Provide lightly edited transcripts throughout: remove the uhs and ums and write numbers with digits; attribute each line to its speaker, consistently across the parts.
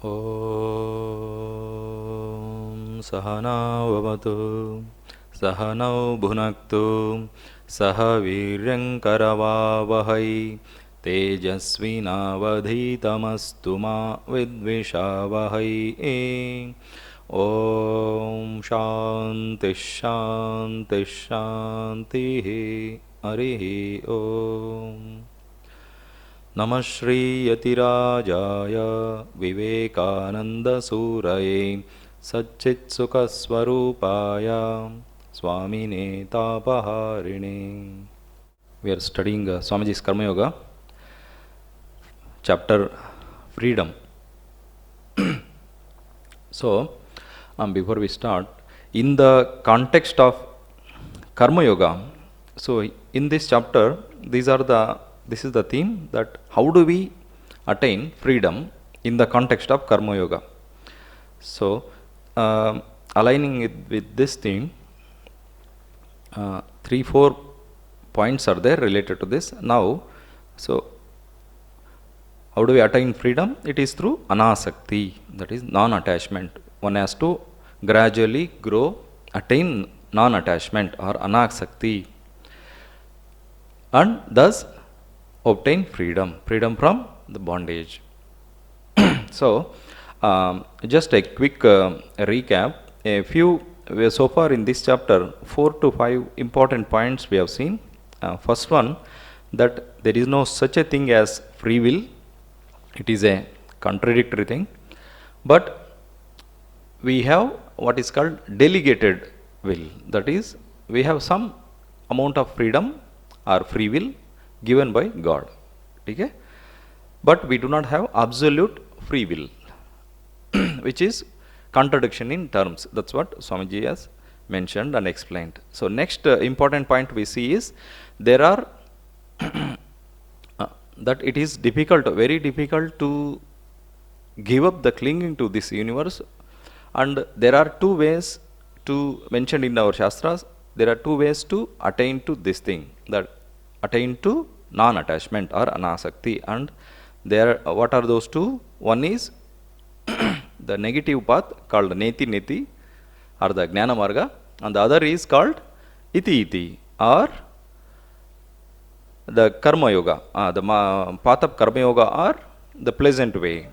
Speaker 1: Om Sahana Vavatu Sahanau Bhunaktu Saha Viryam Karavavahai Tejasvinavadhitamastu ma Vidvishavahai. Om Shanti Shanti Shanti Harihi Om. Namah Shri Yatirajaya Vivekananda Suraye Satchit Sukha Swarupaya Swamine Tapaharine. We are studying Swamiji's Karma Yoga, chapter Freedom. So, before we start, in the context of Karma Yoga, so in this chapter, this is the theme, that how do we attain freedom in the context of Karma Yoga. So, aligning it with this theme, 3-4 points are there related to this. Now, so how do we attain freedom? It is through anasakti, that is non-attachment. One has to gradually attain non-attachment or anasakti, and thus obtain freedom from the bondage. So, just a quick recap. So far in this chapter, 4 to 5 important points we have seen. First one, that there is no such a thing as free will. It is a contradictory thing. But we have what is called delegated will. That is, we have some amount of freedom or free will given by God. Okay? But we do not have absolute free will, which is contradiction in terms. That's what Swamiji has mentioned and explained. So next important point we see is, there are that it is very difficult to give up the clinging to this universe, and there are two ways to mentioned in our Shastras. There are two ways to attain to this thing, that attain to non-attachment or anasakti. And there, what are those two? One is the negative path called neti or the Jnana Marga, and the other is called iti or the Karma Yoga, the path of Karma Yoga, or the pleasant way.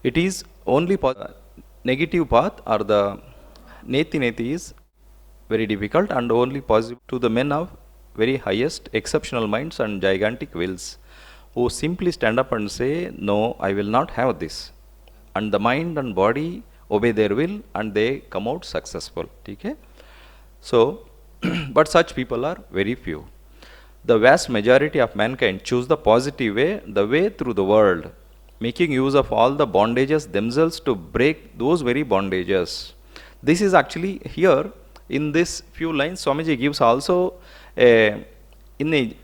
Speaker 1: It is only negative path or the neti is very difficult and only possible to the men of very highest exceptional minds and gigantic wills, who simply stand up and say, no, I will not have this. And the mind and body obey their will and they come out successful. Okay? So, but such people are very few. The vast majority of mankind choose the positive way, the way through the world, making use of all the bondages themselves to break those very bondages. This is actually here in this few lines, Swamiji gives also in a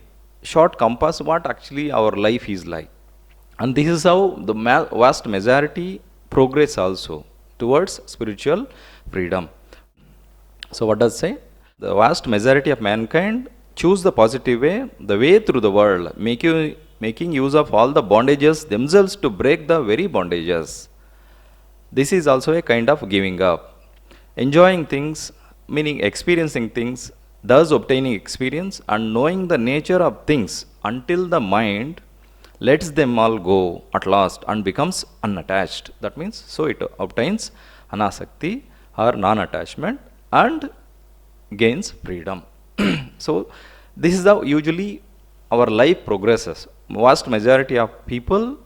Speaker 1: short compass what actually our life is like. And this is how the vast majority progress also towards spiritual freedom. So what does it say? The vast majority of mankind choose the positive way, the way through the world, making use of all the bondages themselves to break the very bondages. This is also a kind of giving up. Enjoying things, meaning experiencing things, thus obtaining experience and knowing the nature of things until the mind lets them all go at last and becomes unattached. That means, so it obtains anasakti or non-attachment and gains freedom. So this is how usually our life progresses. Vast majority of people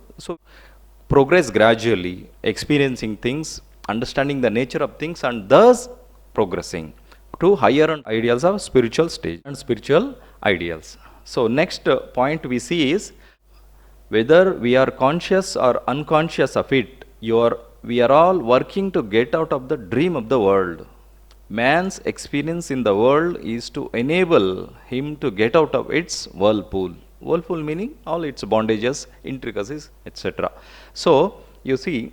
Speaker 1: progress gradually, experiencing things, understanding the nature of things, and thus progressing to higher ideals of spiritual stage and spiritual ideals. So next point we see is, whether we are conscious or unconscious of it, we are all working to get out of the dream of the world. Man's experience in the world is to enable him to get out of its whirlpool. Whirlpool meaning all its bondages, intricacies, etc. So you see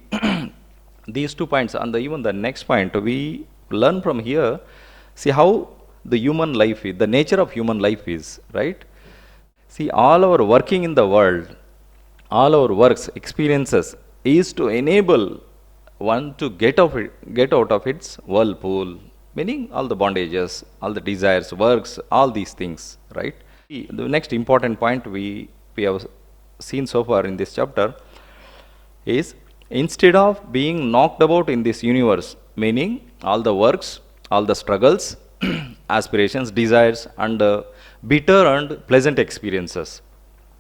Speaker 1: these 2 points, and even the next point we learn from here. See how the human life is, the nature of human life is, right? See, all our working in the world, all our works, experiences, is to enable one to get out of its whirlpool, meaning all the bondages, all the desires, works, all these things, right? The next important point we have seen so far in this chapter is, instead of being knocked about in this universe, meaning all the works, all the struggles, aspirations, desires, and bitter and pleasant experiences.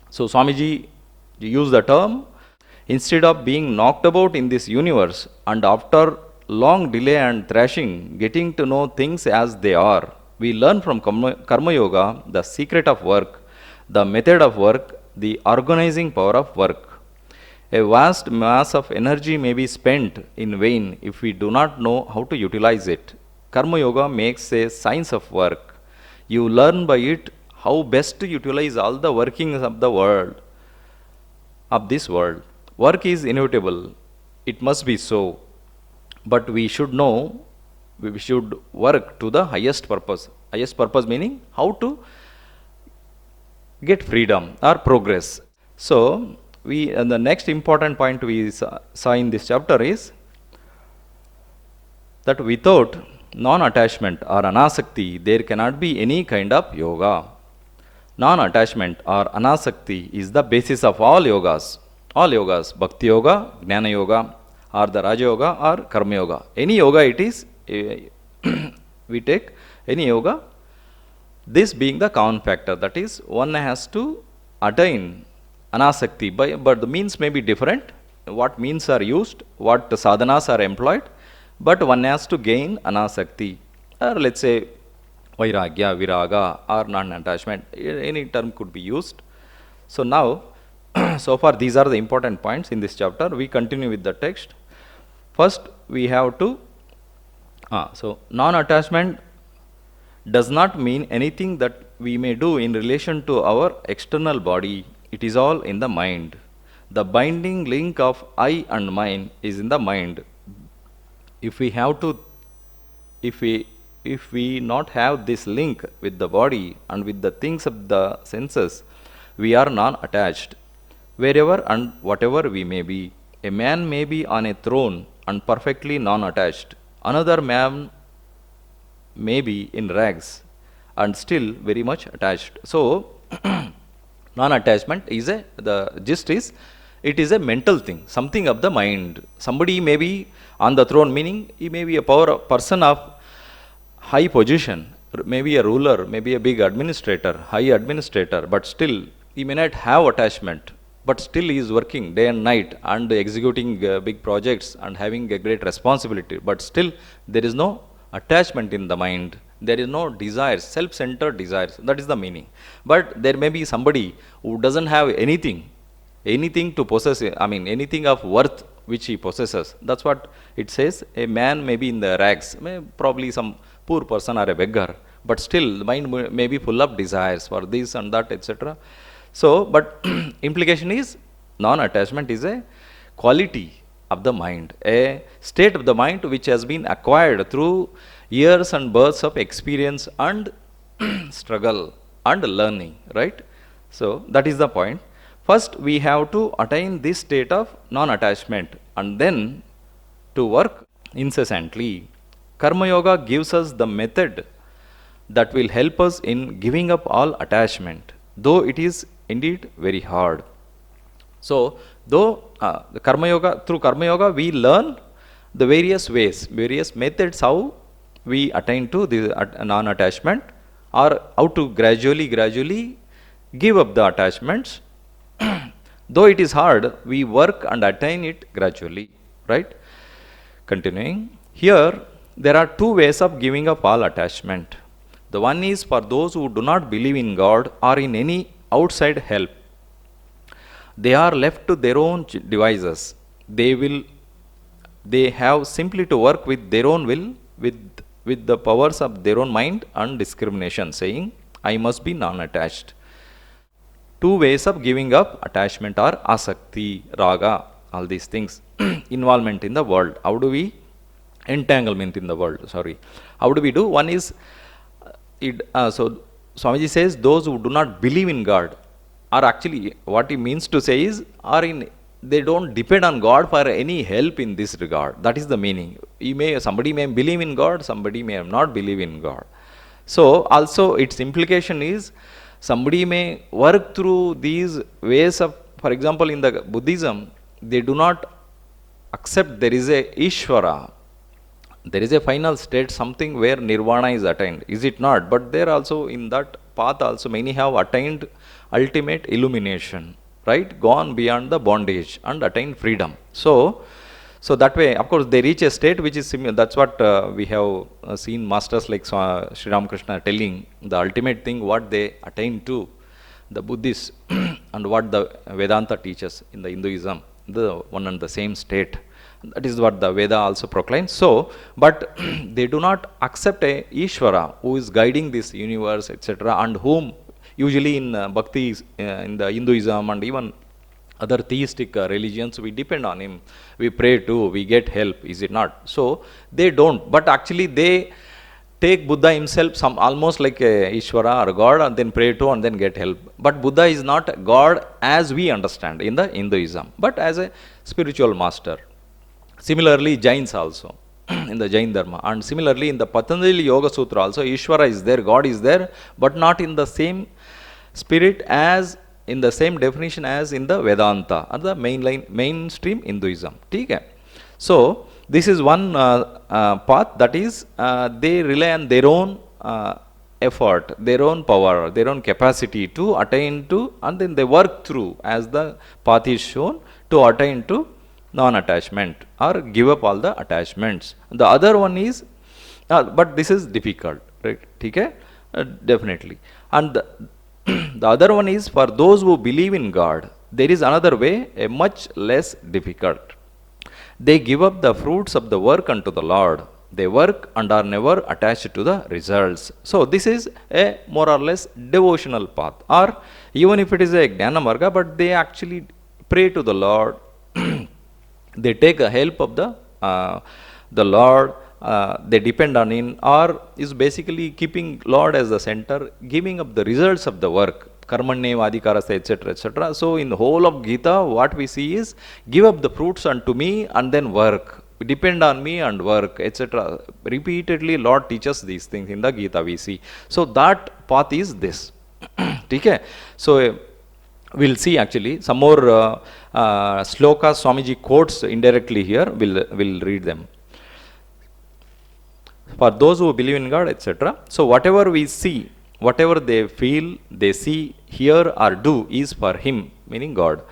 Speaker 1: So Swamiji used the term, instead of being knocked about in this universe and after long delay and thrashing, getting to know things as they are, we learn from Karma Yoga the secret of work, the method of work, the organizing power of work. A vast mass of energy may be spent in vain if we do not know how to utilize it. Karma Yoga makes a science of work. You learn by it how best to utilize all the workings of the world, of this world. Work is inevitable, it must be so, but we should know, we should work to the highest purpose. Highest purpose meaning how to get freedom or progress. So, the next important point we saw in this chapter is that without non-attachment or anasakti, there cannot be any kind of yoga. Non-attachment or anasakti is the basis of all yogas. All yogas, Bhakti Yoga, Jnana Yoga, or the Raja Yoga or Karma Yoga. Any yoga it is, we take any yoga, this being the common factor, that is, one has to attain anasakti, but the means may be different, what means are used, what sadhanas are employed, but one has to gain anasakti, or let's say vairagya, viraga, or non-attachment, any term could be used. So now, so far these are the important points in this chapter. We continue with the text. First we have to, so non-attachment does not mean anything that we may do in relation to our external body. It is all in the mind. The binding link of I and mine is in the mind. If we have to, if we not have this link with the body and with the things of the senses, we are non-attached. Wherever and whatever we may be, a man may be on a throne and perfectly non-attached. Another man may be in rags and still very much attached. So, non-attachment is the gist is, it is a mental thing, something of the mind. Somebody may be on the throne, meaning he may be a person of high position, maybe a ruler, maybe a big administrator, high administrator, but still he may not have attachment, but still he is working day and night and executing big projects and having a great responsibility, but still there is no attachment in the mind. There is no desires, self-centered desires. That is the meaning. But there may be somebody who doesn't have anything to possess, anything of worth which he possesses. That's what it says. A man may be in the rags, probably some poor person or a beggar, but still the mind may be full of desires for this and that, etc. So, but implication is, non-attachment is a quality of the mind, a state of the mind which has been acquired through years and births of experience and struggle and learning, right? So, that is the point. First, we have to attain this state of non-attachment and then to work incessantly. Karma Yoga gives us the method that will help us in giving up all attachment, though it is indeed very hard. So, though through Karma Yoga we learn the various ways, various methods how we attain to the non-attachment, or how to gradually give up the attachments. Though it is hard, we work and attain it gradually, right? Continuing, here there are two ways of giving up all attachment. The one is for those who do not believe in God or in any outside help. They are left to their own devices. They have simply to work with their own will, with the powers of their own mind and discrimination, saying, I must be non-attached. Two ways of giving up attachment are asakti, raga, all these things. Involvement in the world. How do we entanglement in the world? How do we do? One is, so Swamiji says, those who do not believe in God, or actually what he means to say is, are in they don't depend on God for any help in this regard. That is the meaning. Somebody may believe in God, somebody may not believe in God. So also its implication is somebody may work through these ways of, for example, in the Buddhism, they do not accept there is a Ishvara. There is a final state, something where nirvana is attained, is it not? But there also, in that path also, many have attained ultimate illumination, right? Gone beyond the bondage and attained freedom. So that way, of course, they reach a state which is similar. That's what we have seen masters like Sri Ramakrishna telling the ultimate thing, what they attain to, the Buddhists, and what the Vedanta teaches in the Hinduism, the one and the same state. That is what the Veda also proclaims. So, but they do not accept a Ishvara who is guiding this universe, etc., and whom usually in Bhakti, in the Hinduism and even other theistic religions, we depend on him, we pray to, we get help, is it not? So they don't, but actually they take Buddha himself, some almost like a Ishvara or God, and then pray to and then get help. But Buddha is not God as we understand in the Hinduism, but as a spiritual master. Similarly, Jains also in the Jain Dharma, and similarly in the Patanjali Yoga Sutra also, Ishvara is there, God is there, but not in the same spirit as, in the same definition as in the Vedanta or the mainstream Hinduism. Okay? So this is one path, that is they rely on their own effort, their own power, their own capacity to attain to, and then they work through, as the path is shown, to attain to non-attachment or give up all the attachments. The other one is, but this is difficult, right? Okay? Definitely. And the other one is for those who believe in God. There is another way, a much less difficult. They give up the fruits of the work unto the Lord. They work and are never attached to the results. So this is a more or less devotional path, or even if it is a Jnana Marga, but they actually pray to the Lord. They take a help of the Lord, they depend on him, or is basically keeping Lord as the center, giving up the results of the work, karmanyeva adhikarastha, etc., etc. So in the whole of Gita, what we see is, give up the fruits unto me and then work, depend on me and work, etc. Repeatedly Lord teaches these things in the Gita, we see. So that path is this. Okay? So we'll see actually some more slokas Swamiji quotes indirectly here. We'll read them. For those who believe in God, etc. So whatever we see, whatever they feel, they see, hear or do is for him, meaning God.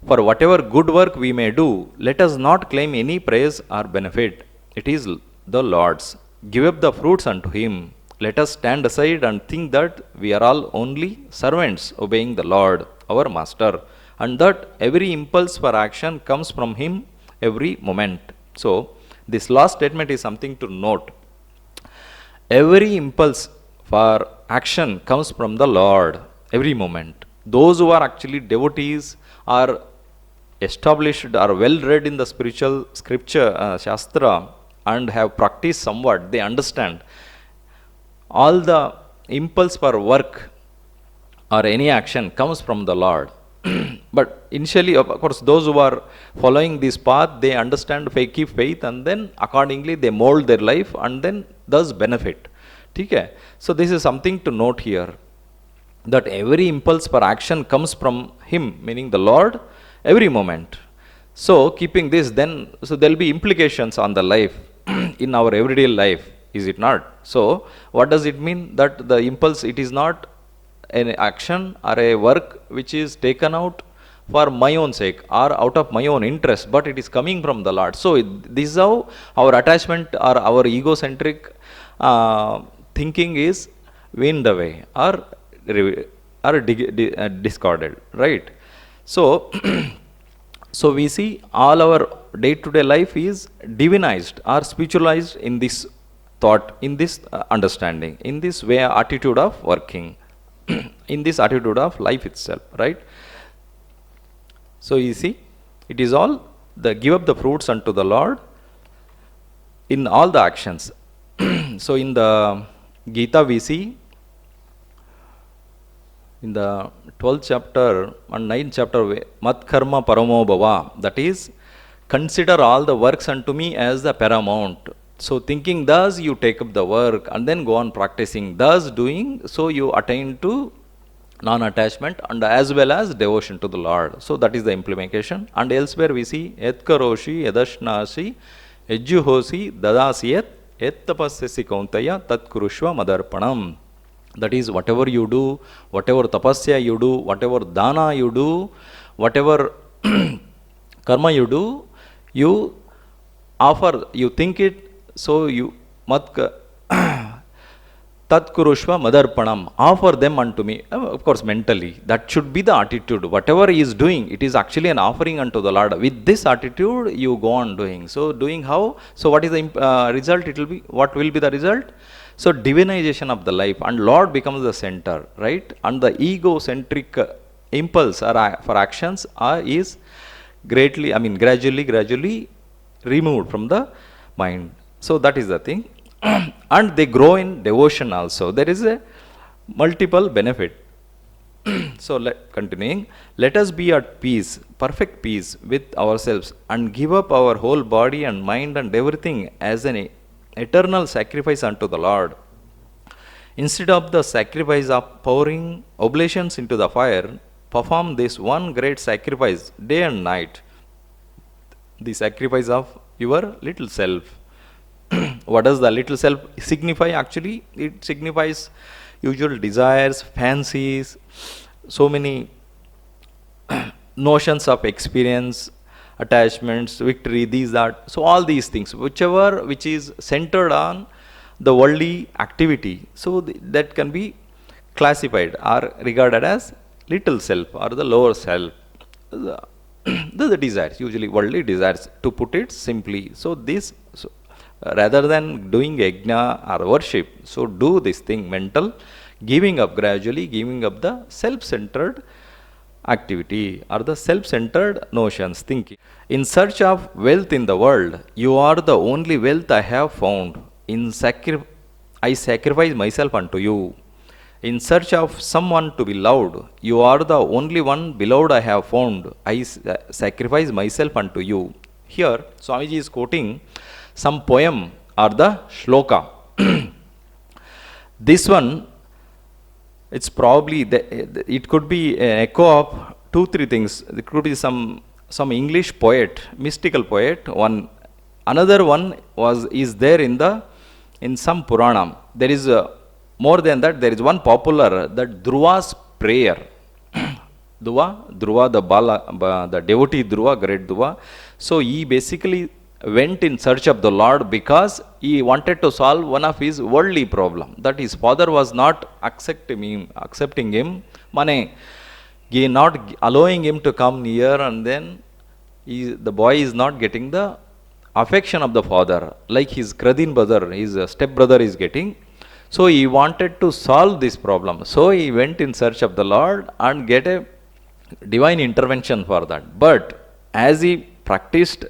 Speaker 1: For whatever good work we may do, let us not claim any praise or benefit. It is the Lord's. Give up the fruits unto him. Let us stand aside and think that we are all only servants obeying the Lord, our Master, and that every impulse for action comes from him every moment. So this last statement is something to note. Every impulse for action comes from the Lord every moment. Those who are actually devotees, are established, are well read in the spiritual scripture, Shastra, and have practiced somewhat, they understand all the impulse for work or any action comes from the Lord. But initially, of course, those who are following this path, they understand, keep faith, and then accordingly they mold their life and then thus benefit. Okay? So this is something to note here, that every impulse for action comes from him, meaning the Lord, every moment. So keeping this, then, so there will be implications on the life in our everyday life, is it not? So what does it mean? That the impulse, it is not an action or a work which is taken out for my own sake or out of my own interest, but it is coming from the Lord. So this is how our attachment or our egocentric thinking is weaned away or discarded, right? So so we see all our day-to-day life is divinized or spiritualized in this thought, in this understanding, in this way, attitude of working, in this attitude of life itself, right? So you see, it is all the give up the fruits unto the Lord in all the actions. So in the Gita we see in the 12th chapter and 9th chapter, Mat Karma Paramo Bhava, that is, consider all the works unto me as the paramount. So thinking thus, you take up the work and then go on practicing. Thus doing, so you attain to non-attachment and as well as devotion to the Lord. So that is the implementation. And elsewhere we see, Et karoshi, edashnasi, ejjuhosi, dadasiyat, et tapasyasi kauntaya, tat kurushva madarpanam. That is, whatever you do, whatever tapasya you do, whatever dana you do, whatever karma you do, you offer, you think it, so you tat kurushva madarpanam, offer them unto me. Of course, mentally, that should be the attitude. Whatever he is doing, it is actually an offering unto the Lord. With this attitude, you go on doing. So, doing how? So, what is the result? It will be, what will be the result? So, divinization of the life, and Lord becomes the center, right? And the egocentric impulse for actions is gradually removed from the mind. So, that is the thing. And they grow in devotion also. There is a multiple benefit. So, continuing, let us be at peace, perfect peace with ourselves, and give up our whole body and mind and everything as an eternal sacrifice unto the Lord. Instead of the sacrifice of pouring oblations into the fire, perform this one great sacrifice day and night, the sacrifice of your little self. What does the little self signify actually? It signifies usual desires, fancies, so many notions of experience, attachments, victory, these, that. So all these things, which is centered on the worldly activity, so that can be classified or regarded as little self or the lower self. The desires, usually worldly desires, to put it simply. So this, rather than doing yajna or worship, so do this thing, mental, gradually giving up the self-centered activity or the self-centered notions, thinking. In search of wealth in the world, you are the only wealth I have found. I sacrifice myself unto you. In search of someone to be loved, you are the only one beloved I have found. I sacrifice myself unto you. Here, Swamiji is quoting some poem or the shloka. This one, it's probably, it could be an echo of 2-3 things. It could be some English poet, mystical poet. Another one is there in some Puranam. There is more than that. There is one popular, that Dhruva's prayer. Dhruva, the devotee Dhruva, great Dhruva. So he basically went in search of the Lord because he wanted to solve one of his worldly problem, that his father was not accepting him, not allowing him to come near, and then the boy is not getting the affection of the father like his Kradin brother, his step brother is getting. So he wanted to solve this problem. So he went in search of the Lord and get a divine intervention for that. But as he practiced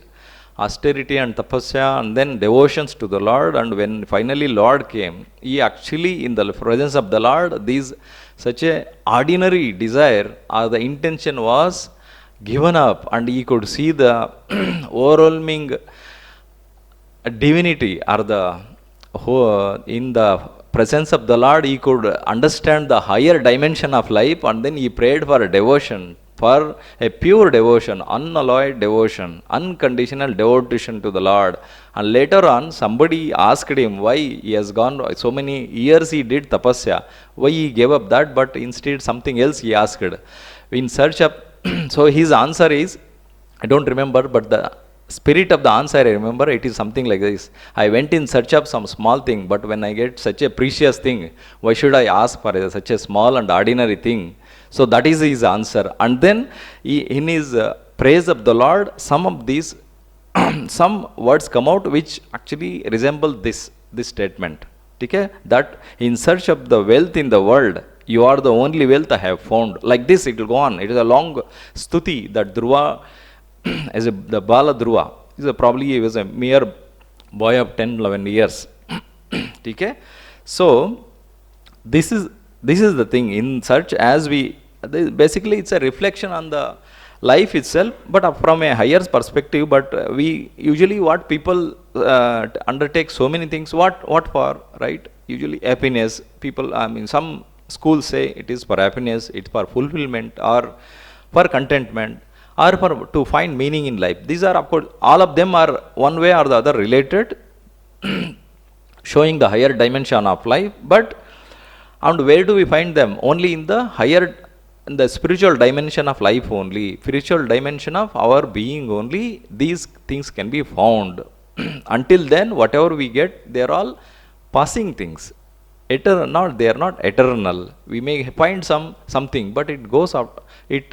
Speaker 1: austerity and tapasya and then devotions to the Lord, and when finally Lord came, he actually, in the presence of the Lord, such a ordinary desire or the intention was given up, and he could see the overwhelming divinity or in the presence of the Lord. He could understand the higher dimension of life, and then he prayed for a devotion, for a pure devotion, unalloyed devotion, unconditional devotion to the Lord. And later on, somebody asked him why he has gone so many years, he did tapasya, why he gave up that, but instead something else he asked. In search of, so his answer is, I don't remember, but the spirit of the answer I remember, it is something like this: I went in search of some small thing, but when I get such a precious thing, why should I ask for such a small and ordinary thing? So that is his answer. And then in his praise of the Lord, some of these some words come out which actually resemble this statement. Okay? That in search of the wealth in the world, you are the only wealth I have found. Like this, it will go on. It is a long stuti that Dhruva, the Bala Dhruva, he was a mere boy of 10-11 years. Okay? So this is This is the thing. In search, basically it's a reflection on the life itself, but from a higher perspective. But we usually what people undertake so many things. What for, right? Usually happiness. People, I mean, some schools say it is for happiness, it's for fulfillment, or for contentment, or for to find meaning in life. These are, of course, all of them are one way or the other related, showing the higher dimension of life. But and where do we find them? Only in the higher, in the spiritual dimension of life only, spiritual dimension of our being only, these things can be found. Until then, whatever we get, they are all passing things. They are not eternal. We may find something, but it goes out, it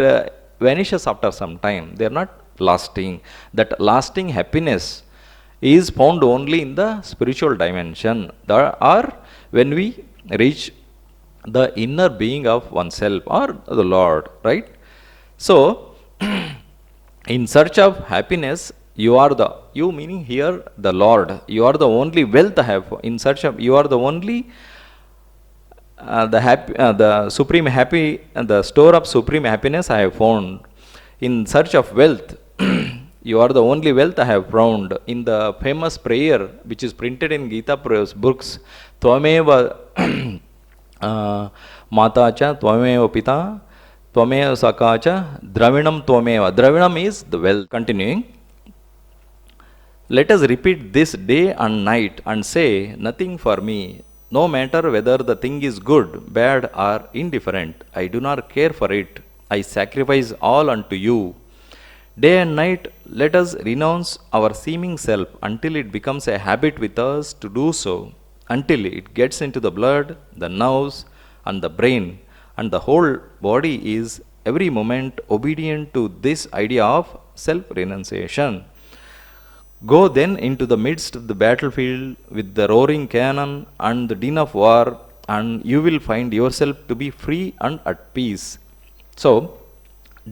Speaker 1: vanishes after some time. They are not lasting. That lasting happiness is found only in the spiritual dimension, or when we reach the inner being of oneself or the Lord, right? So, in search of happiness, you meaning here the Lord. You are the only wealth I have. In search of, you are the only the supreme happy, the store of supreme happiness I have found. In search of wealth, you are the only wealth I have found. In the famous prayer which is printed in Gita books, Tvameva Mata cha Tvameva Pita Tvameva Saka cha Dravinam Tvameva. Dravinam is the wealth. Continuing. Let us repeat this day and night and say, nothing for me. No matter whether the thing is good, bad, or indifferent, I do not care for it. I sacrifice all unto you. Day and night, let us renounce our seeming self until it becomes a habit with us to do so, until it gets into the blood, the nerves, and the brain, and the whole body is every moment obedient to this idea of self-renunciation. Go then into the midst of the battlefield with the roaring cannon and the din of war, and you will find yourself to be free and at peace. So,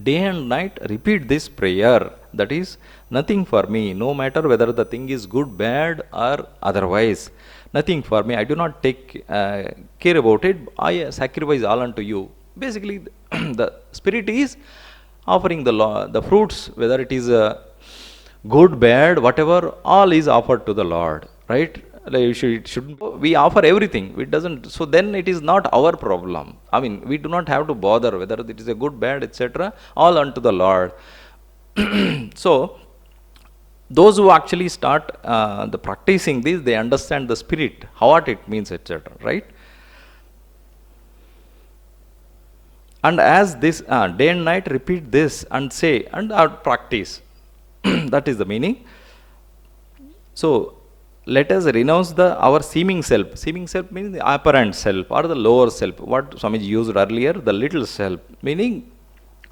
Speaker 1: day and night repeat this prayer, that is, nothing for me, no matter whether the thing is good, bad, or otherwise. Nothing for me, I do not take care about it, I sacrifice all unto you. Basically, the spirit is offering the fruits, whether it is good, bad, whatever, all is offered to the Lord, right? We offer everything. It doesn't. So then it is not our problem. I mean, we do not have to bother whether it is a good, bad, etc. All unto the Lord. So those who actually start the practicing this, they understand the spirit, what it means, etc. Right? And as this day and night repeat this and say and practice. That is the meaning. So let us renounce our seeming self. Seeming self means the apparent self or the lower self. What Swamiji used earlier, the little self, meaning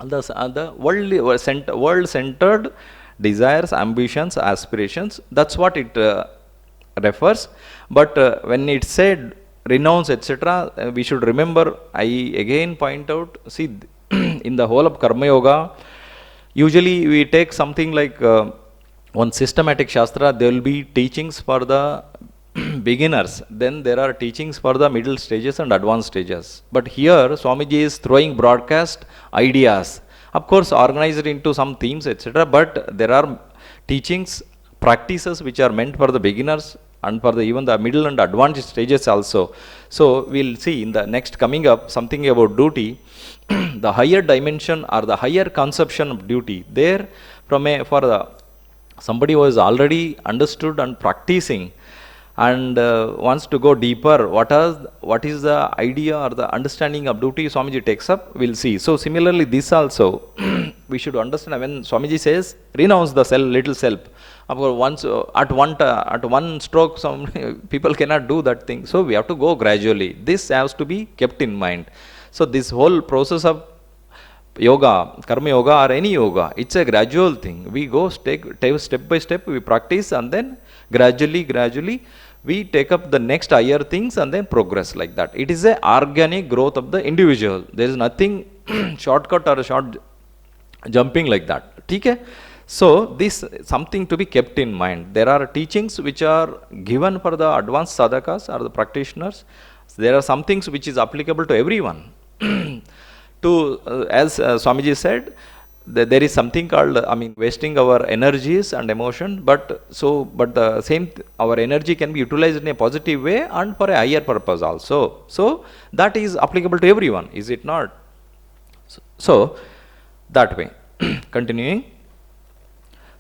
Speaker 1: the world-centered desires, ambitions, aspirations. That's what it refers. But when it said renounce, etc., we should remember. I again point out. See, in the whole of Karma Yoga, usually we take something like one systematic shastra. There will be teachings for the beginners, then there are teachings for the middle stages and advanced stages. But here Swamiji is throwing broadcast ideas, of course organized into some themes, etc. But there are teachings, practices which are meant for the beginners and for even the middle and advanced stages also. So we'll see in the next coming up something about duty, the higher dimension or the higher conception of duty. There, somebody who has already understood and practicing and wants to go deeper, what is the idea or the understanding of duty Swamiji takes up, we'll see. So similarly this also we should understand when Swamiji says renounce the little self. Of course, once at one stroke some people cannot do that thing. So we have to go gradually. This has to be kept in mind. So this whole process of yoga, karma yoga or any yoga, it's a gradual thing. We go step by step, we practice, and then gradually we take up the next higher things and then progress like that. It is a organic growth of the individual. There is nothing shortcut or short jumping like that. Okay? So this is something to be kept in mind. There are teachings which are given for the advanced sadhakas or the practitioners. So there are some things which is applicable to everyone. As Swamiji said, there is something called, wasting our energies and emotion, but the our energy can be utilized in a positive way and for a higher purpose also. So that is applicable to everyone, is it not? So that way, continuing.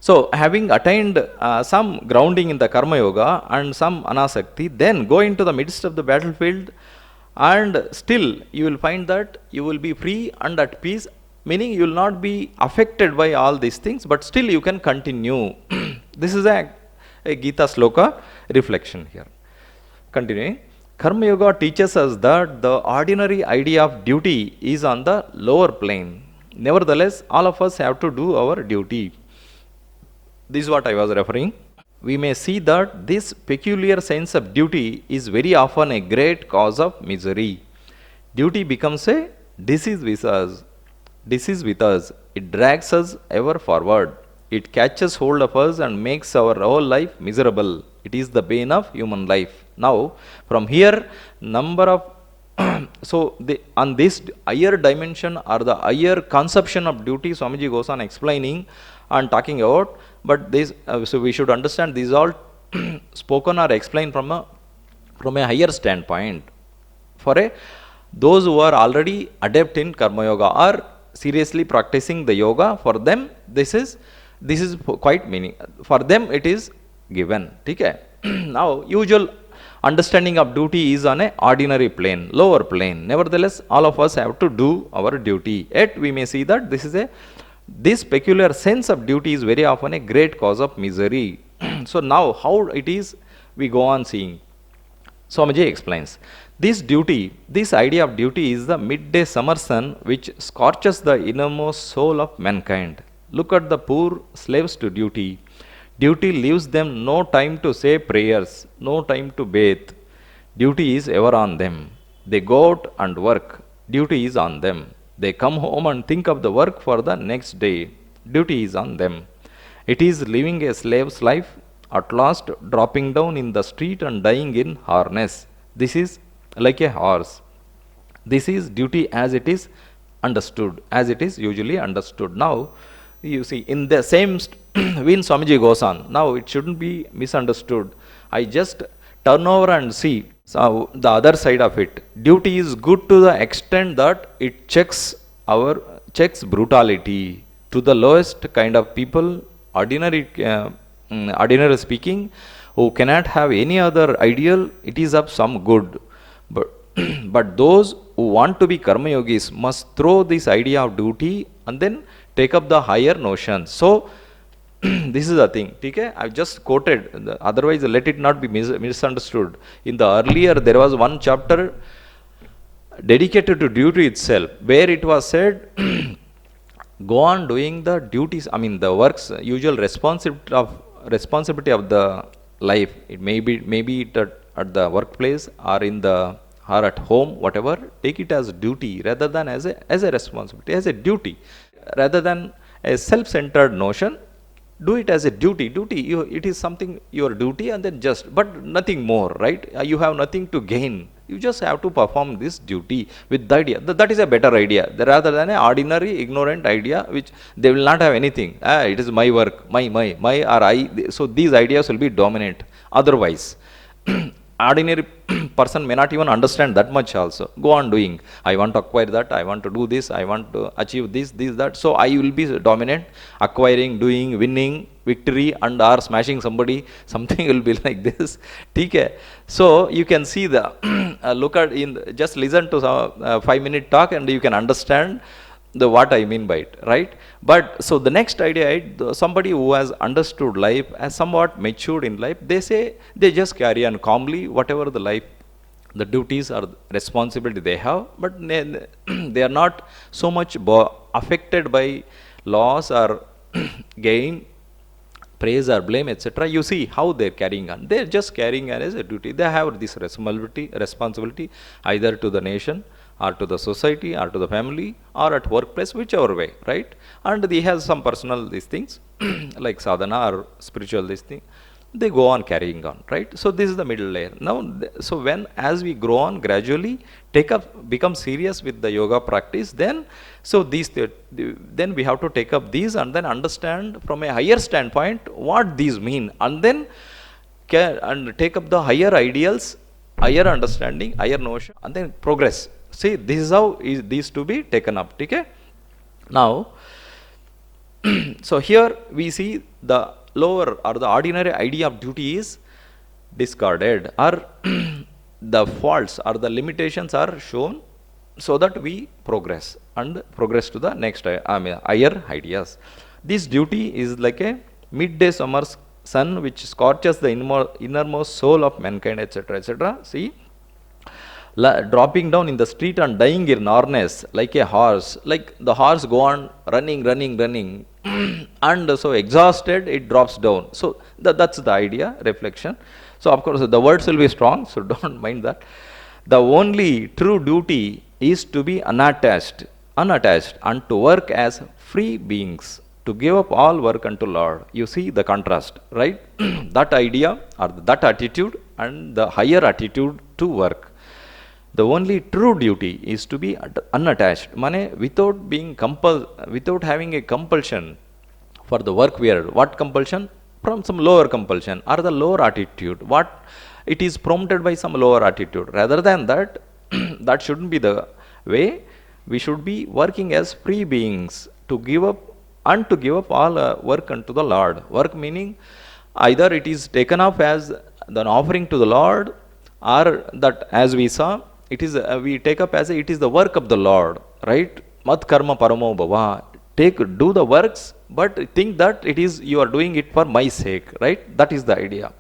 Speaker 1: So having attained some grounding in the Karma Yoga and some anasakti, then go into the midst of the battlefield, and still you will find that you will be free and at peace, meaning you will not be affected by all these things, but still you can continue. This is a Gita sloka reflection here. Continuing, Karma Yoga teaches us that the ordinary idea of duty is on the lower plane. Nevertheless, all of us have to do our duty. This is what I was referring. We may see that this peculiar sense of duty is very often a great cause of misery. Duty becomes a disease with us. It drags us ever forward. It catches hold of us and makes our whole life miserable. It is the bane of human life. Now, from here, number of on this higher dimension or the higher conception of duty, Swamiji goes on explaining and talking about. But this, so we should understand these all spoken or explained from a higher standpoint. For those who are already adept in Karma Yoga or seriously practicing the yoga, for them this is quite meaning. For them it is given. Okay? Now, usual understanding of duty is on a ordinary plane, lower plane. Nevertheless, all of us have to do our duty. Yet we may see that this peculiar sense of duty is very often a great cause of misery. So now how it is, we go on seeing. Swamiji explains, this idea of duty is the midday summer sun which scorches the innermost soul of mankind. Look at the poor slaves to duty. Duty leaves them no time to say prayers, no time to bathe. Duty is ever on them. They go out and work. Duty is on them. They come home and think of the work for the next day. Duty is on them. It is living a slave's life, at last dropping down in the street and dying in harness. This is like a horse. This is duty as it is understood, as it is usually understood. Now, you see, in the same when Swamiji goes on, now it shouldn't be misunderstood. I just turn over and see the other side of it. Duty is good to the extent that it checks brutality to the lowest kind of people, ordinary speaking, who cannot have any other ideal. It is of some good, but those who want to be karma yogis must throw this idea of duty and then take up the higher notions. So this is the thing. Okay? I've just quoted, otherwise let it not be misunderstood. In the earlier, there was one chapter dedicated to duty itself, where it was said, go on doing the duties, the works, usual responsibility of the life. It may be at the workplace or or at home, whatever. Take it as duty rather than as a responsibility, as a duty, rather than a self-centered notion. Do it as a duty. It is something, your duty, and then but nothing more, right? You have nothing to gain. You just have to perform this duty with the idea. That is a better idea rather than an ordinary, ignorant idea which they will not have anything. It is my work, my or I. So these ideas will be dominant. Otherwise, ordinary person may not even understand that much also. Go on doing. I want to acquire that, I want to do this, I want to achieve this, that. So I will be dominant, acquiring, doing, winning, victory, and or smashing somebody. Something will be like this. Okay. So you can see just listen to a 5-minute talk and you can understand what I mean by it, right? But so the next idea, somebody who has understood life, has somewhat matured in life, they just carry on calmly whatever the life, the duties or responsibility they have, but they are not so much affected by loss or gain, praise or blame, etc. You see how they're carrying on. They're just carrying on as a duty. They have this responsibility either to the nation, or to the society, or to the family, or at workplace, whichever way, right? And he has some personal these things like sadhana or spiritual this thing. they go on carrying on, right? So this is the middle layer. Now, so when as we grow on gradually, become serious with the yoga practice, then so then we have to take up these and then understand from a higher standpoint what these mean, and then and take up the higher ideals, higher understanding, higher notion, and then progress. See, this is how these to be taken up. Okay. Now, so here we see the lower or the ordinary idea of duty is discarded, or the faults or the limitations are shown, so that we progress and progress to the next higher ideas. This duty is like a midday summer sun which scorches the innermost soul of mankind, etc., etc. See, dropping down in the street and dying in harness like a horse, like the horse go on running and so exhausted it drops down. So that's the idea, reflection. So of course the words will be strong, so don't mind that. The only true duty is to be unattached and to work as free beings, to give up all work unto Lord. You see the contrast, right? That idea or that attitude and the higher attitude to work. The only true duty is to be unattached, without being without having a compulsion for the work we are. What compulsion? From some lower compulsion or the lower attitude. What it is prompted by some lower attitude. Rather than that, that shouldn't be the way. We should be working as free beings to give up all work unto the Lord. Work meaning either it is taken up as an offering to the Lord, or that as we saw, it is we take up as it is the work of the Lord, right? Mat karma paramo bhava. Do the works, but think that it is you are doing it for my sake, right? That is the idea.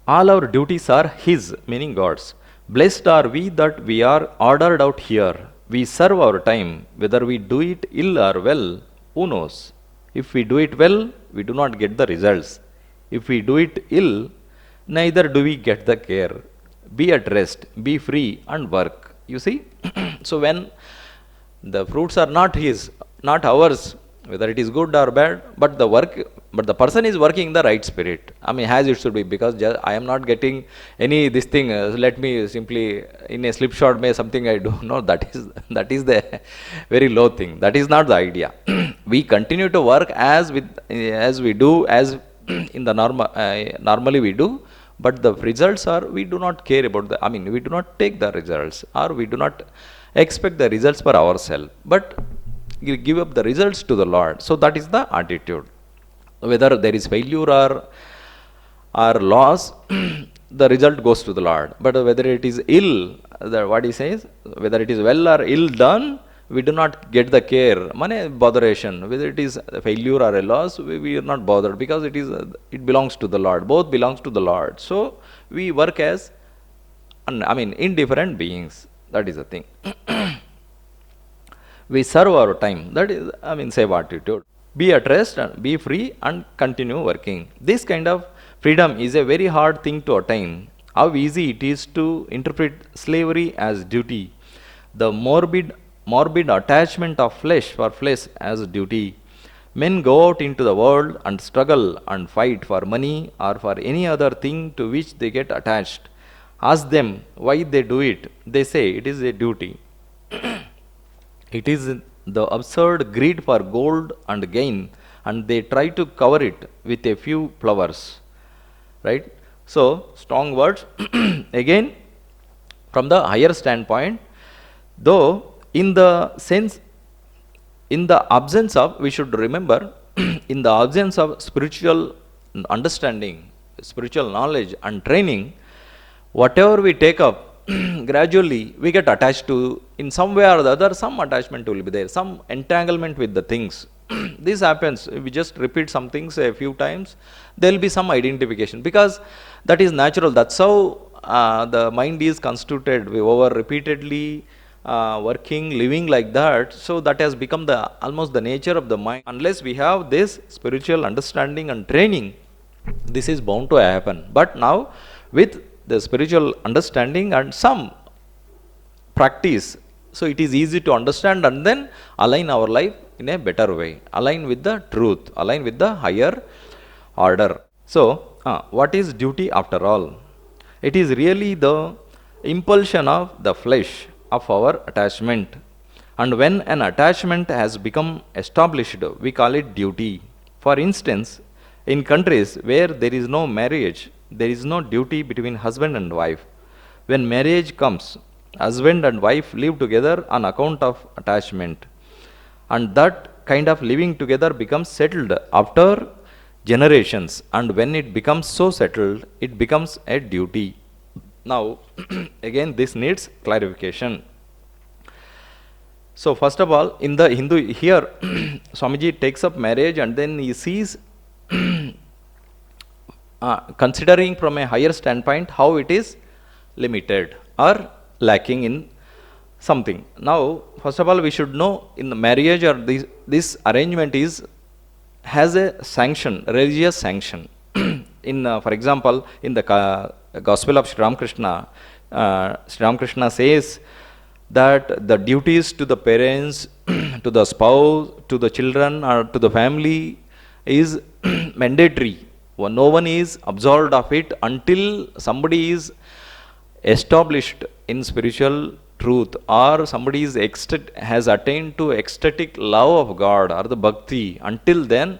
Speaker 1: All our duties are His, meaning God's. Blessed are we that we are ordered out here. We serve our time, whether we do it ill or well, who knows? If we do it well, we do not get the results. If we do it ill, neither do we get the care. Be at rest, be free, and work. You see? So when the fruits are not his, not ours, whether it is good or bad, but the person is working in the right spirit. As it should be, because I am not getting any this thing, let me simply in a slipshod may something I do. No, that is the very low thing. That is not the idea. We continue to work as we do, as in the normally we do, but the results are, we do not care about we do not take the results, or we do not expect the results for ourselves, but give up the results to the Lord. So that is the attitude. Whether there is failure or loss, the result goes to the Lord. But whether it is ill, what he says, whether it is well or ill done, we do not get the care, botheration. Whether it is a failure or a loss, we are not bothered, because it belongs to the Lord. Both belongs to the Lord. So we work as indifferent beings. That is the thing. We serve our time. That is save attitude. Be at rest and be free and continue working. This kind of freedom is a very hard thing to attain. How easy it is to interpret slavery as duty. The morbid attachment of flesh for flesh as duty. Men go out into the world and struggle and fight for money or for any other thing to which they get attached. Ask them why they do it. They say it is a duty. It is the absurd greed for gold and gain, and they try to cover it with a few flowers. Right? So, strong words. Again, from the higher standpoint, though, in the absence of, we should remember, in the absence of spiritual understanding, spiritual knowledge and training, whatever we take up, gradually we get attached to, in some way or the other, some attachment will be there, some entanglement with the things. This happens, we just repeat some things a few times, there will be some identification, because that is natural. That's how the mind is constituted. We over repeatedly working, living like that, so that has become almost the nature of the mind. Unless we have this spiritual understanding and training, this is bound to happen. But now, with the spiritual understanding and some practice, so it is easy to understand and then align our life in a better way, align with the truth, align with the higher order. So, what is duty after all? It is really the impulsion of the flesh of our attachment. And when an attachment has become established, we call it duty. For instance, in countries where there is no marriage, there is no duty between husband and wife. When marriage comes, husband and wife live together on account of attachment. And that kind of living together becomes settled after generations. And when it becomes so settled, it becomes a duty. Now, again, this needs clarification. So, first of all, in the Hindu, here, Swamiji takes up marriage and then he sees, considering from a higher standpoint, how it is limited or lacking in something. Now, first of all, we should know in the marriage or this arrangement has a sanction, religious sanction. For example, in the Gospel of Sri Ramakrishna, Sri Ramakrishna says that the duties to the parents, to the spouse, to the children, or to the family is mandatory. No one is absolved of it until somebody is established in spiritual truth, or somebody has attained to ecstatic love of God or the bhakti. Until then,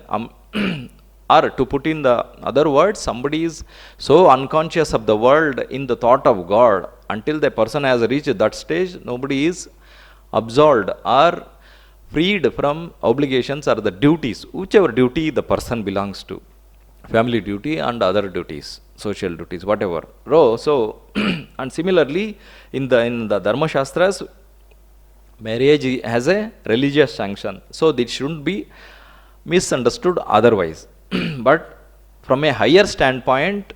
Speaker 1: or to put in the other words, somebody is so unconscious of the world in the thought of God. Until the person has reached that stage, nobody is absolved or freed from obligations or the duties, whichever duty the person belongs to. Family duty and other duties, social duties, whatever. So, and similarly, in the Dharma Shastras, marriage has a religious sanction. So, this shouldn't be misunderstood otherwise. But from a higher standpoint,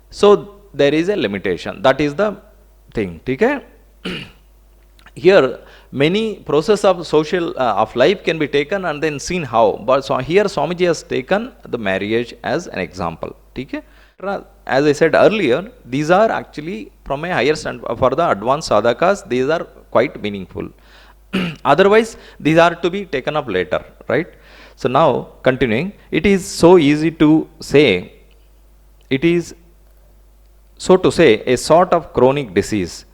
Speaker 1: so there is a limitation. That is the thing. Okay? Here, many process of social of life can be taken and then seen how. But so here Swamiji has taken the marriage as an example. Okay? As I said earlier, these are actually from a higher standpoint, for the advanced sadhakas, these are quite meaningful. Otherwise, these are to be taken up later, right? So now, continuing, it is so easy to say, it is, so to say, a sort of chronic disease.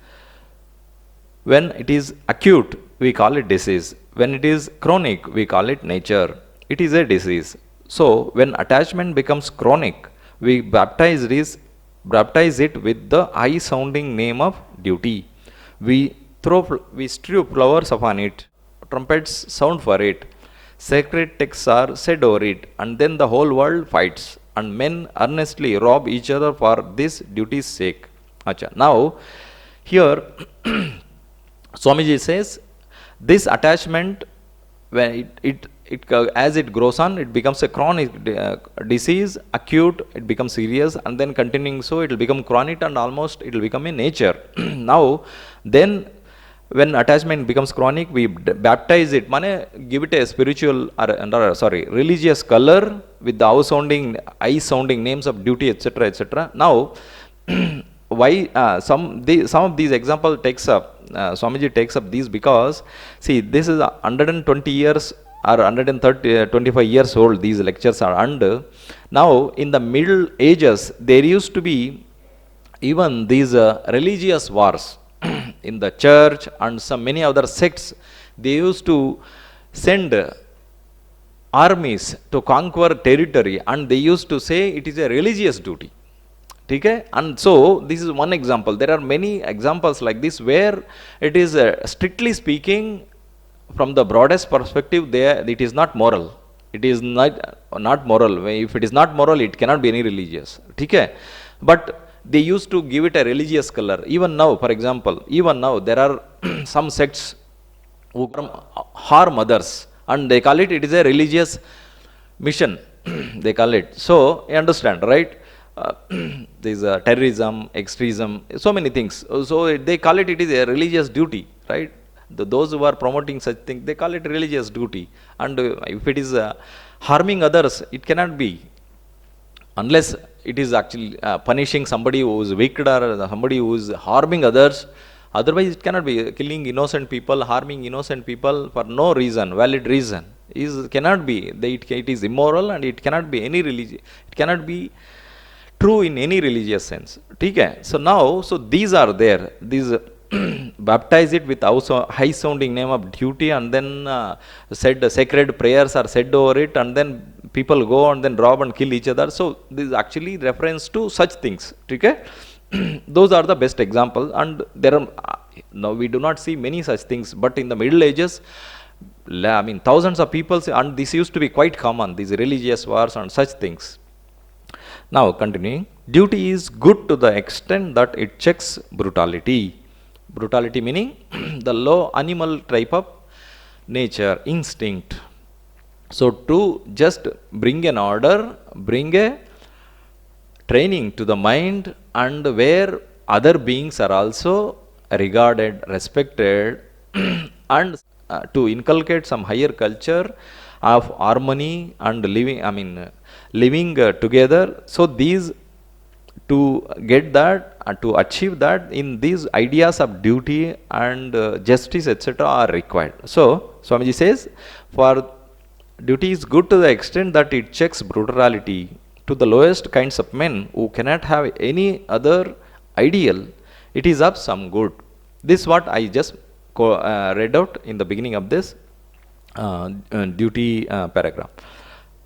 Speaker 1: When it is acute, we call it disease. When it is chronic, we call it nature. It is a disease. So, when attachment becomes chronic, we baptize it with the high-sounding name of duty. We strew flowers upon it, trumpets sound for it, sacred texts are said over it, and then the whole world fights, and men earnestly rob each other for this duty's sake. Achha. Now, here, Swamiji says, this attachment, when as it grows on, it becomes a chronic disease, acute, it becomes serious, and then continuing so, it will become chronic and almost it will become a nature. Now, then, when attachment becomes chronic, we baptize it, give it a spiritual, religious color with the high-sounding names of duty, etc., etc. Now, why some of these examples takes up, Swamiji takes up these because, see, this is 120 years or 25 years old, these lectures are under. Now, in the Middle Ages, there used to be even these religious wars in the church and some many other sects. They used to send armies to conquer territory, and they used to say it is a religious duty. Okay? And so, this is one example. There are many examples like this where it is strictly speaking, from the broadest perspective, it is not moral. It is not moral. If it is not moral, it cannot be any religious. Okay? But they used to give it a religious color. Even now, for example, there are some sects who harm others, and they call it is a religious mission. They call it. So, you understand, right? There is terrorism, extremism, so many things. So, they call it is a religious duty, right? Those who are promoting such things, they call it religious duty. And if it is harming others, it cannot be, unless it is actually punishing somebody who is wicked or somebody who is harming others, Otherwise, it cannot be killing innocent people, harming innocent people for no reason, valid reason. Is cannot be. It is immoral and it cannot be any religion. It cannot be true in any religious sense. Okay? So now, so these are there. These baptize it with also high sounding name of duty, and then said sacred prayers are said over it, and then people go and then rob and kill each other. So this is actually reference to such things. Okay? Those are the best examples, and there are now we do not see many such things, but in the Middle Ages, I mean, thousands of people, and this used to be quite common, these religious wars and such things. Now, continuing, duty is good to the extent that it checks brutality. Brutality meaning the low animal type of nature, instinct. So, to just bring an order, bring a training to the mind, and where other beings are also regarded, respected, and to inculcate some higher culture of harmony and living, I mean, living together. So these, to get that, to achieve that, in these ideas of duty and justice, etc., are required. So Swamiji says, for duty is good to the extent that it checks brutality to the lowest kinds of men who cannot have any other ideal. It is of some good. This is what I just read out in the beginning of this duty paragraph.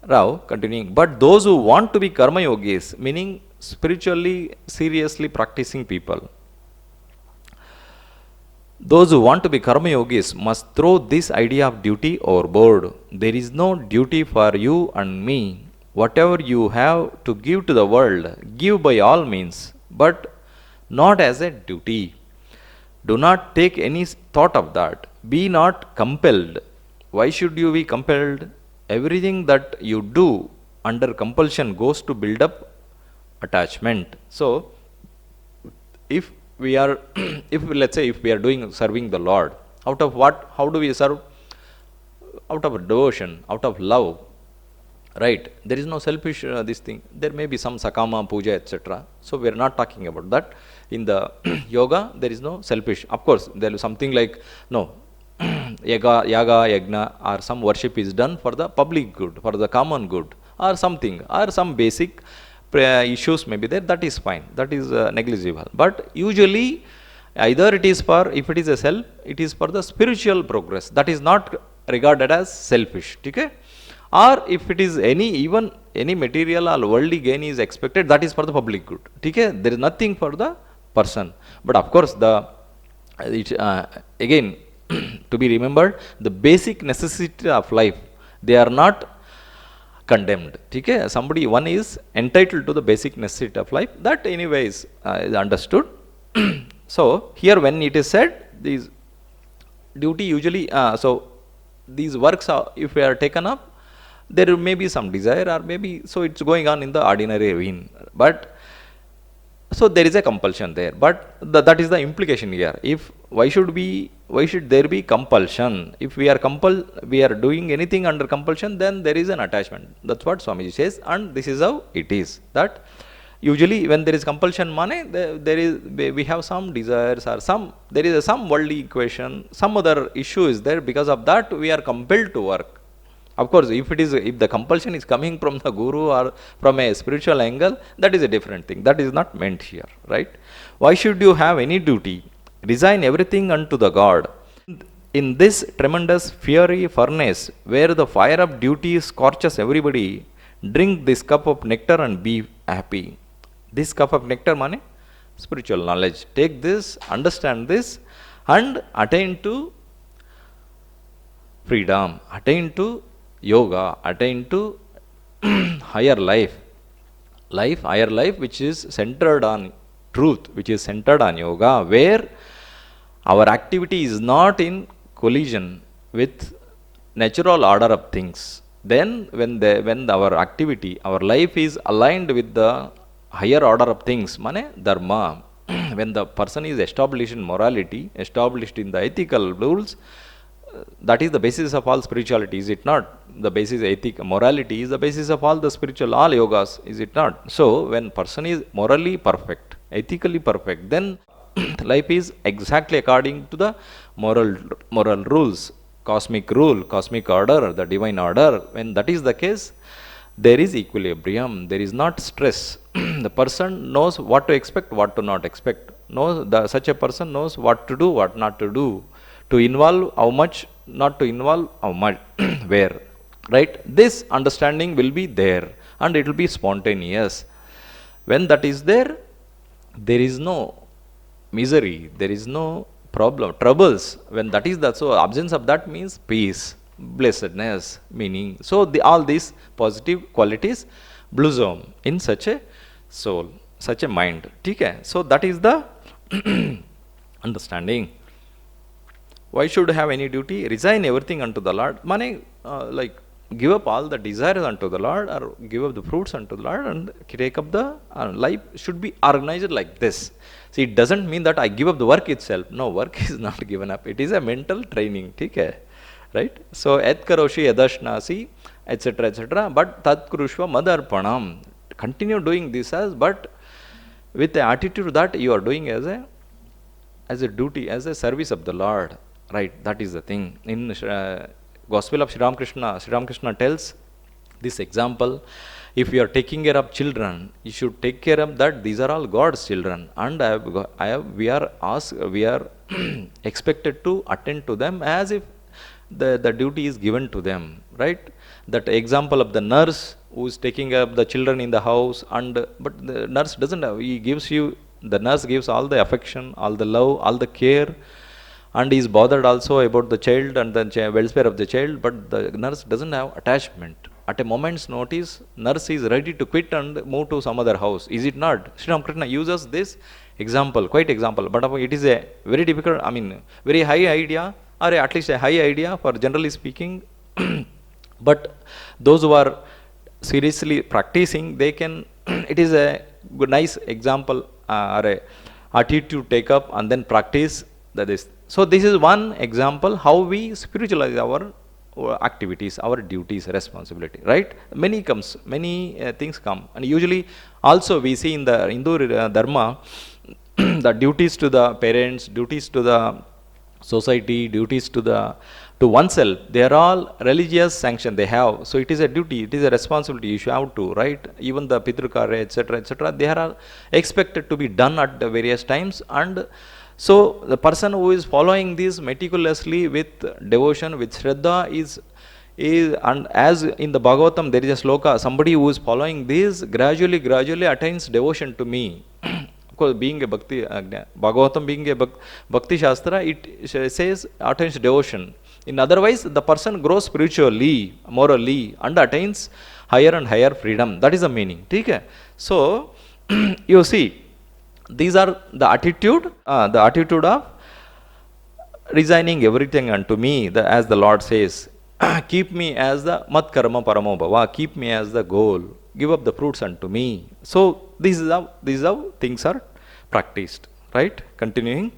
Speaker 1: Now, continuing, but those who want to be karma yogis, meaning spiritually, seriously practicing people, those who want to be karma yogis must throw this idea of duty overboard. There is no duty for you and me. Whatever you have to give to the world, give by all means, but not as a duty. Do not take any thought of that. Be not compelled. Why should you be compelled? Everything that you do under compulsion goes to build up attachment. So, if we are, if let's say, if we are doing serving the Lord, out of what? How do we serve? Out of devotion, out of love. Right? There is no selfish this thing. There may be some sakama, puja, etc. So we are not talking about that. In the yoga, there is no selfish. Of course, there is something like, no, yaga, yagna, or some worship is done for the public good, for the common good, or something, or some basic issues may be there. That is fine. That is negligible. But usually, either it is for, if it is a self, it is for the spiritual progress. That is not regarded as selfish. Okay? Or if it is even any material or worldly gain is expected, that is for the public good. Okay? There is nothing for the person. But of course, again, to be remembered, the basic necessity of life, they are not condemned. Okay? Somebody, one is entitled to the basic necessity of life. That anyway is understood. So here when it is said, these duty usually, so these works are, if they are taken up, there may be some desire, or maybe, so it's going on in the ordinary vein. But so there is a compulsion there. But that is the implication here. If why should there be compulsion? If we are doing anything under compulsion, then there is an attachment. That's what Swamiji says, and this is how it is. That usually when there is compulsion, we have some desires, or there is some worldly equation, some other issue is there. Because of that, we are compelled to work. Of course, if the compulsion is coming from the guru or from a spiritual angle, that is a different thing. That is not meant here, right? Why should you have any duty? Resign everything unto the God. In this tremendous fiery furnace, where the fire of duty scorches everybody, drink this cup of nectar and be happy. This cup of nectar, means spiritual knowledge. Take this, understand this, and attain to freedom, attain to yoga, attain to higher life, higher life, which is centered on truth, which is centered on yoga, where our activity is not in collision with natural order of things. Then when our activity, our life is aligned with the higher order of things, mane dharma, when the person is established in morality, established in the ethical rules, that is the basis of all spirituality, is it not? The basis, morality is the basis of all the spiritual, all yogas, is it not? So when person is morally perfect, ethically perfect, then Life is exactly according to the moral rules, cosmic rule, cosmic order, the divine order. When that is the case, there is equilibrium, there is not stress. The person knows what to expect, what to not expect. Such a person knows what to do, what not to do, to involve how much, not to involve how much, where. Right? This understanding will be there and it will be spontaneous. When that is there, there is no misery, there is no troubles. When that is that, so absence of that means peace, blessedness, meaning. So all these positive qualities blossom in such a soul, such a mind. Okay? So that is the understanding. Why should have any duty? Resign everything unto the Lord. Like give up all the desires unto the Lord, or give up the fruits unto the Lord, and take up the life should be organized like this. See, it doesn't mean that I give up the work itself. No, work is not given up. It is a mental training. Okay? Right? So, et karoshi yadashnasi, etc., etc. But tat kurushva madarpanam. Continue doing this but with the attitude that you are doing as a duty, as a service of the Lord. Right? That is the thing. In Gospel of Sri Ramakrishna tells this example. If you are taking care of children, you should take care of that. These are all God's children, and we are expected to attend to them as if the duty is given to them. Right? That example of the nurse who is taking care of the children in the house, but the nurse doesn't have. The nurse gives all the affection, all the love, all the care, and is bothered also about the child and the welfare of the child, but the nurse doesn't have attachment. At a moment's notice, nurse is ready to quit and move to some other house. Is it not? Sri Ramakrishna uses this example, quite example, but it is a very difficult, very high idea, or at least a high idea for generally speaking. But those who are seriously practicing, they can, it is a good, nice example, or a attitude to take up and then practice that is. So this is one example how we spiritualize our activities, our duties, responsibility. Right? Many things come, and usually also we see in the Hindu dharma the duties to the parents, duties to the society, duties to oneself. They are all religious sanction they have. So it is a duty, it is a responsibility you should have to. Right? Even the Pitrukare, etc., etc., they are expected to be done at the various times. And so the person who is following this meticulously with devotion, with Shraddha is and as in the Bhagavatam there is a sloka, somebody who is following this gradually attains devotion to me. Of course, being a Bhakti, Bhagavatam being a Bhakti Shastra, it says attains devotion. In otherwise, the person grows spiritually, morally, and attains higher and higher freedom. That is the meaning. Okay? So, you see, these are the attitude of resigning everything unto me, as the Lord says. Keep me as the mat karma paramo bhava, keep me as the goal, give up the fruits unto me. So this is how things are practiced. Right? Continuing.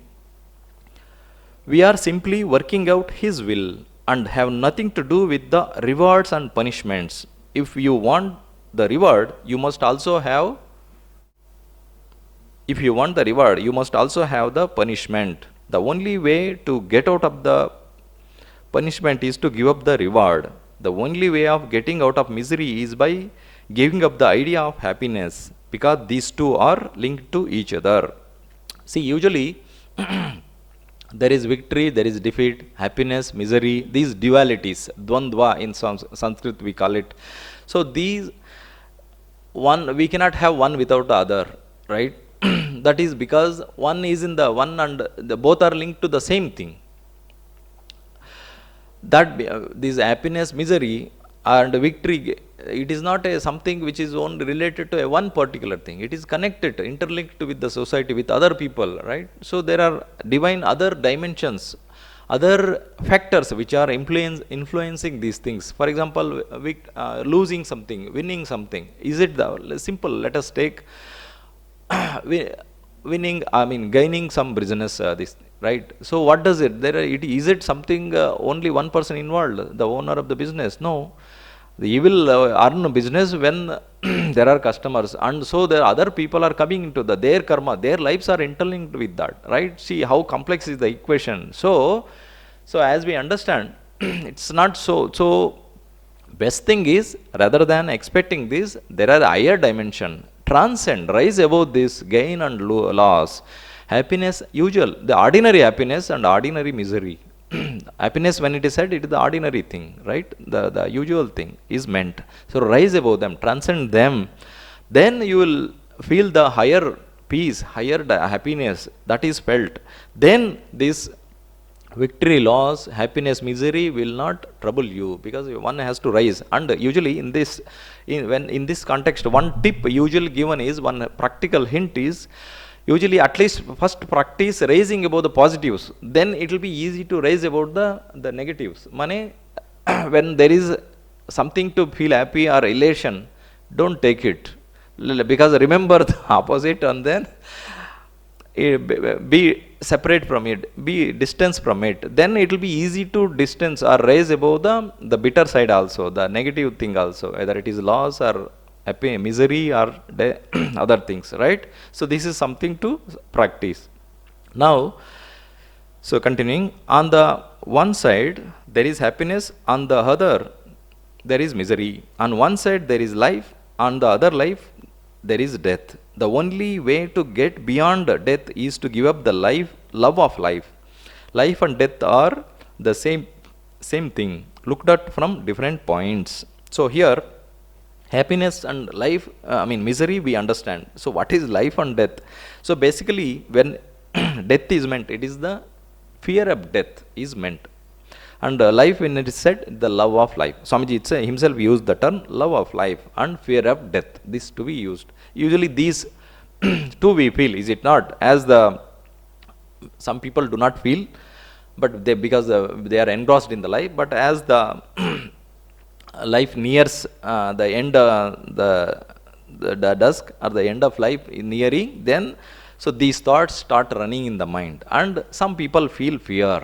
Speaker 1: We are simply working out His will and have nothing to do with the rewards and punishments. If you want the reward, you must also have the punishment. The only way to get out of the punishment is to give up the reward. The only way of getting out of misery is by giving up the idea of happiness, because these two are linked to each other. See, usually there is victory, there is defeat, happiness, misery, these dualities, dvandva in Sanskrit we call it. So we cannot have one without the other, right? That is because one is in the one and both are linked to the same thing. That this happiness, misery and victory, it is not something which is only related to one particular thing. It is connected, interlinked with the society, with other people, right? So there are divine other dimensions, other factors which are influencing these things. For example, losing something, winning something. Is it simple? Let us take gaining some business, right? So what does it? Is it something only one person involved, the owner of the business? No. The evil earn business when there are customers, and so the other people are coming into their karma, their lives are interlinked with that, right? See how complex is the equation. So as we understand, it's not so. Best thing is, rather than expecting this, there are higher dimension, transcend, rise above this gain and loss, happiness, usual, the ordinary happiness and ordinary misery. Happiness, when it is said, it is the ordinary thing, right? The usual thing is meant. So rise above them, transcend them, then you will feel the higher peace, higher happiness that is felt. Then this victory, loss, happiness, misery will not trouble you, because one has to rise. And usually in this context, one tip usually given is, one practical hint is, usually at least first practice raising about the positives, then it will be easy to raise about the negatives. Mane, when there is something to feel happy or elation, don't take it, because remember the opposite, and then be separate from it, be distance from it. Then it will be easy to distance or raise above the bitter side also, the negative thing also, whether it is loss or happy, misery or other things, right? So this is something to practice. Now, so continuing, on the one side there is happiness, on the other there is misery. On one side there is life, on the other life there is death. The only way to get beyond death is to give up the love of life. Life and death are the same thing, looked at from different points. So here, happiness and life, misery we understand. So what is life and death? So basically, when death is meant, it is the fear of death is meant. And life, when it is said, the love of life. Swamiji himself used the term love of life and fear of death, this to be used. Usually these two we feel, is it not? As some people do not feel, but because they are engrossed in the life. But as the life nears the end, the dusk or the end of life nearing, then so these thoughts start running in the mind, and some people feel fear.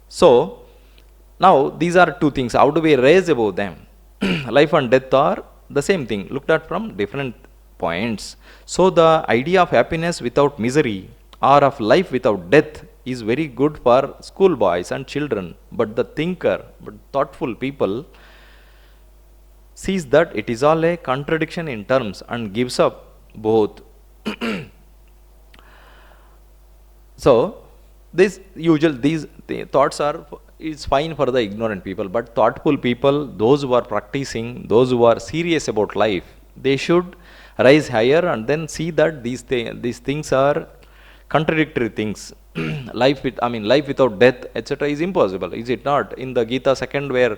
Speaker 1: So now these are two things. How do we raise above them? Life and death are the same thing, looked at from different points. So the idea of happiness without misery, or of life without death, is very good for school boys and children. But the thoughtful people sees that it is all a contradiction in terms and gives up both. So these thoughts are, it's fine for the ignorant people, but thoughtful people, those who are practicing, those who are serious about life, they should rise higher and then see that these things are contradictory things. Life without death, etc., is impossible, is it not? In the Gita second, where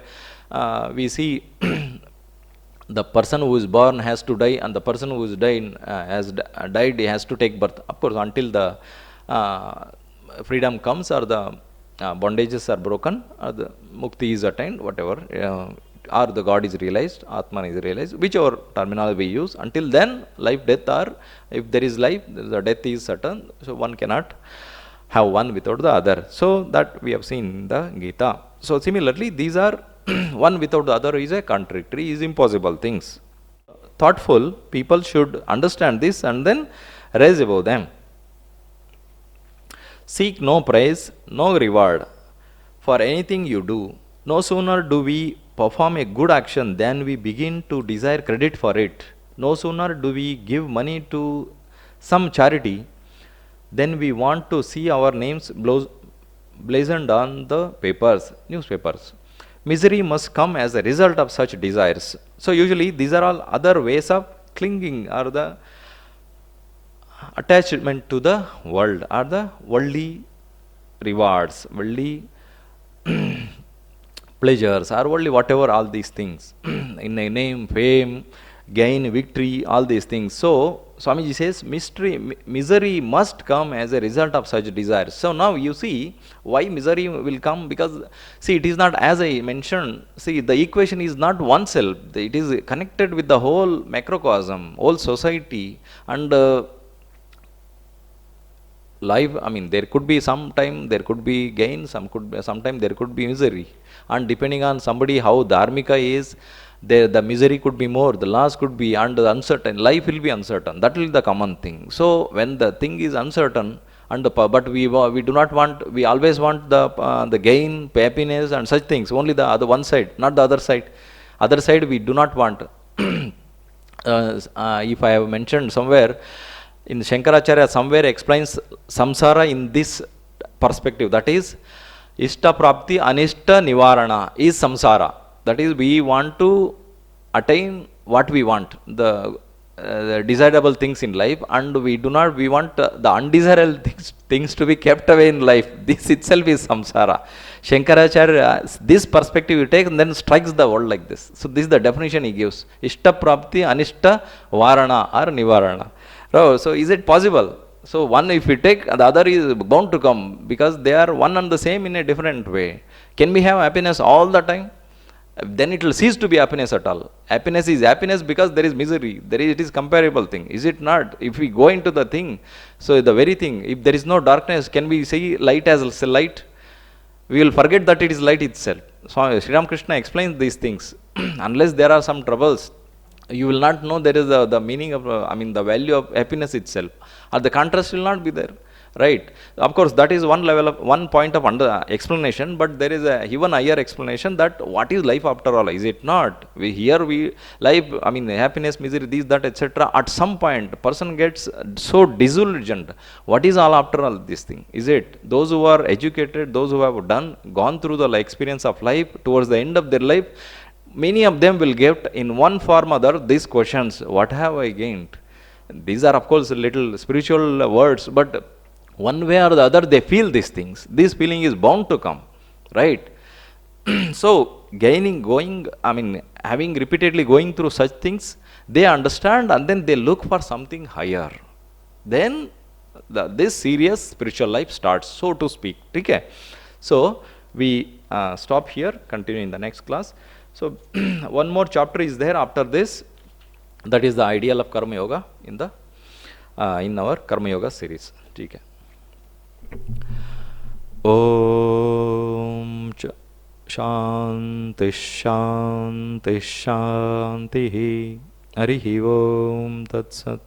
Speaker 1: we see the person who is born has to die, and the person who is died, he has to take birth. Of course, until the freedom comes, or the bondages are broken, or the mukti is attained, whatever, or the God is realized, Atman is realized, whichever terminology we use. Until then, life, death are, if there is life, the death is certain. So one cannot have one without the other. So that we have seen in the Gita. So similarly, these are one without the other is a contradictory, is impossible things. Thoughtful people should understand this and then rise above them. Seek no praise, no reward for anything you do. No sooner do we perform a good action than we begin to desire credit for it. No sooner do we give money to some charity than we want to see our names blazoned on the newspapers. Misery must come as a result of such desires. So usually these are all other ways of clinging, or the attachment to the world, or the worldly rewards, worldly pleasures, or worldly whatever, all these things in a name, fame, gain, victory, all these things. So Swamiji says misery must come as a result of such desires. So now you see why misery will come, because see, it is not, as I mentioned, see, the equation is not oneself, it is connected with the whole macrocosm, whole society, and life, I mean, there could be sometime there could be gain, sometime there could be misery. And depending on somebody how dharmika is, the misery could be more, the loss could be, and the uncertain, life will be uncertain. That will be the common thing. So when the thing is uncertain, and but we do not want, we always want the gain, happiness and such things, only the other one side, not the other side. Other side we do not want. If I have mentioned somewhere, in Shankaracharya somewhere explains samsara in this perspective, that is, ishta prapti anishta nivarana is samsara. That is, we want to attain what we want, the desirable things in life, and we do not, we want the undesirable things to be kept away in life. This itself is samsara. Shankaracharya, this perspective you take and then strikes the world like this. So this is the definition he gives. Ishta prapti anishta varana or nivarana. So is it possible? So one if we take, the other is bound to come, because they are one and the same in a different way. Can we have happiness all the time? Then it will cease to be happiness at all. Happiness is happiness because there is misery. It is comparable thing. Is it not? If we go into the thing, so the very thing, if there is no darkness, can we see light as light? We will forget that it is light itself. So Sri Ramakrishna explains these things. Unless there are some troubles, you will not know there is the meaning of, the value of happiness itself, or the contrast will not be there, right? Of course, that is one level of, one point of explanation, but there is a even higher explanation, that what is life after all? Is it not? Life, happiness, misery, this, that, etc. At some point, person gets so disillusioned. What is all after all this thing? Is it those who are educated, those who have gone through the experience of life, towards the end of their life, many of them will get in one form or other these questions: what have I gained? These are of course little spiritual words, but one way or the other they feel these things. This feeling is bound to come, right? So having repeatedly going through such things, they understand and then they look for something higher. Then this serious spiritual life starts, so to speak. Okay? So we stop here, continue in the next class. So one more chapter is there after this, that is the ideal of Karma Yoga in our Karma Yoga series. Okay. Om Shanti Shanti Shanti Harihi Om Tat Sat.